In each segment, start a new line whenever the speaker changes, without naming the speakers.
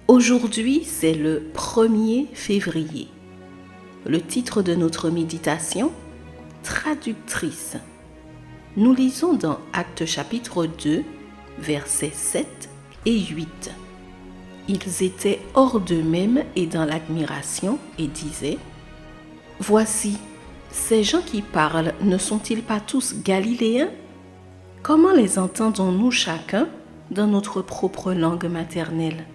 Aujourd'hui, c'est le 1er février. Le titre de notre méditation, Traductrice. Nous lisons dans Actes chapitre 2, versets 7 et 8. Ils étaient hors d'eux-mêmes et dans l'admiration et disaient : « Voici, ces gens qui parlent ne sont-ils pas tous galiléens ? Comment les entendons-nous chacun dans notre propre langue maternelle ?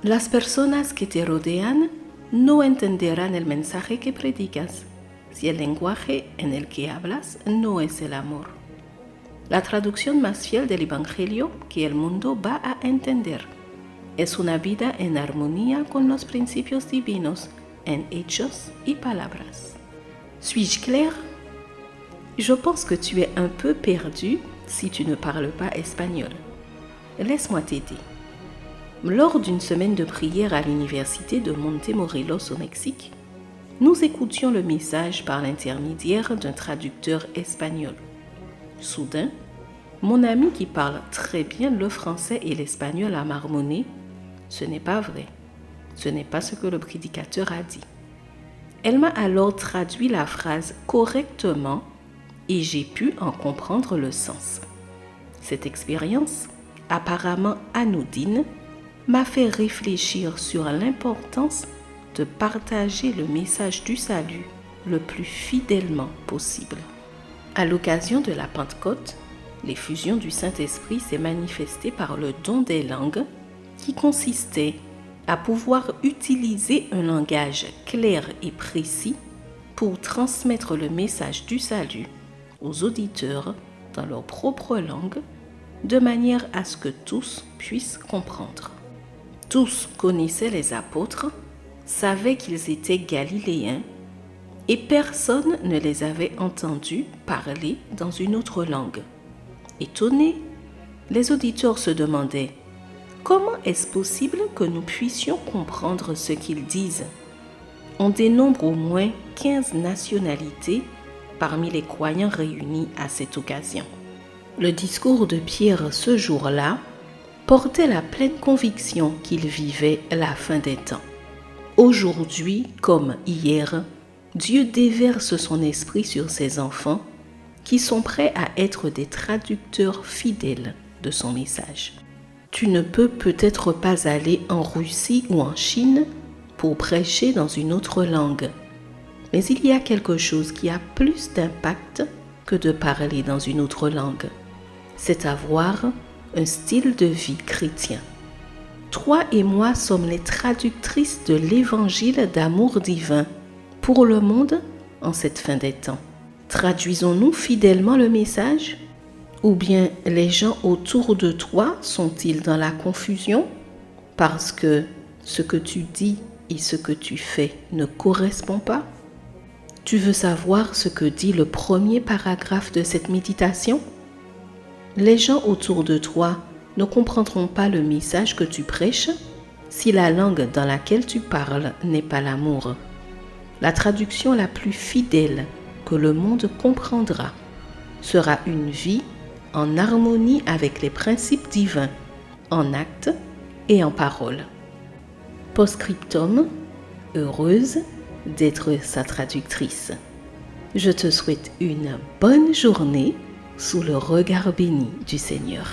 Las personas que te rodean no entenderán el mensaje que predicas si el lenguaje en el que hablas no es el amor. La traducción más fiel del Evangelio que el mundo va a entender es una vida en armonía con los principios divinos en hechos y palabras. Suis-je clair? Je pense que tu es un peu perdu si tu ne parles pas espagnol. Laisse-moi t'aider. Lors d'une semaine de prière à l'université de Montemorelos au Mexique, nous écoutions le message par l'intermédiaire d'un traducteur espagnol. Soudain, mon ami qui parle très bien le français et l'espagnol a marmonné : « Ce n'est pas vrai, ce n'est pas ce que le prédicateur a dit. » Elle m'a alors traduit la phrase correctement et j'ai pu en comprendre le sens. Cette expérience, apparemment anodine, m'a fait réfléchir sur l'importance de partager le message du salut le plus fidèlement possible. À l'occasion de la Pentecôte, l'effusion du Saint-Esprit s'est manifestée par le don des langues qui consistait à pouvoir utiliser un langage clair et précis pour transmettre le message du salut aux auditeurs dans leur propre langue, de manière à ce que tous puissent comprendre. Tous connaissaient les apôtres, savaient qu'ils étaient galiléens et personne ne les avait entendus parler dans une autre langue. Étonnés, les auditeurs se demandaient : comment est-ce possible que nous puissions comprendre ce qu'ils disent ? On dénombre au moins 15 nationalités parmi les croyants réunis à cette occasion. Le discours de Pierre ce jour-là portait la pleine conviction qu'il vivait la fin des temps. Aujourd'hui comme hier, Dieu déverse son esprit sur ses enfants qui sont prêts à être des traducteurs fidèles de son message. Tu ne peux peut-être pas aller en Russie ou en Chine pour prêcher dans une autre langue, mais il y a quelque chose qui a plus d'impact que de parler dans une autre langue. C'est avoir un style de vie chrétien. Toi et moi sommes les traductrices de l'évangile d'amour divin pour le monde en cette fin des temps. Traduisons-nous fidèlement le message ? Ou bien les gens autour de toi sont-ils dans la confusion parce que ce que tu dis et ce que tu fais ne correspond pas ? Tu veux savoir ce que dit le premier paragraphe de cette méditation ? Les gens autour de toi ne comprendront pas le message que tu prêches si la langue dans laquelle tu parles n'est pas l'amour. La traduction la plus fidèle que le monde comprendra sera une vie en harmonie avec les principes divins, en actes et en paroles. Post-scriptum, heureuse d'être sa traductrice. Je te souhaite une bonne journée sous le regard béni du Seigneur.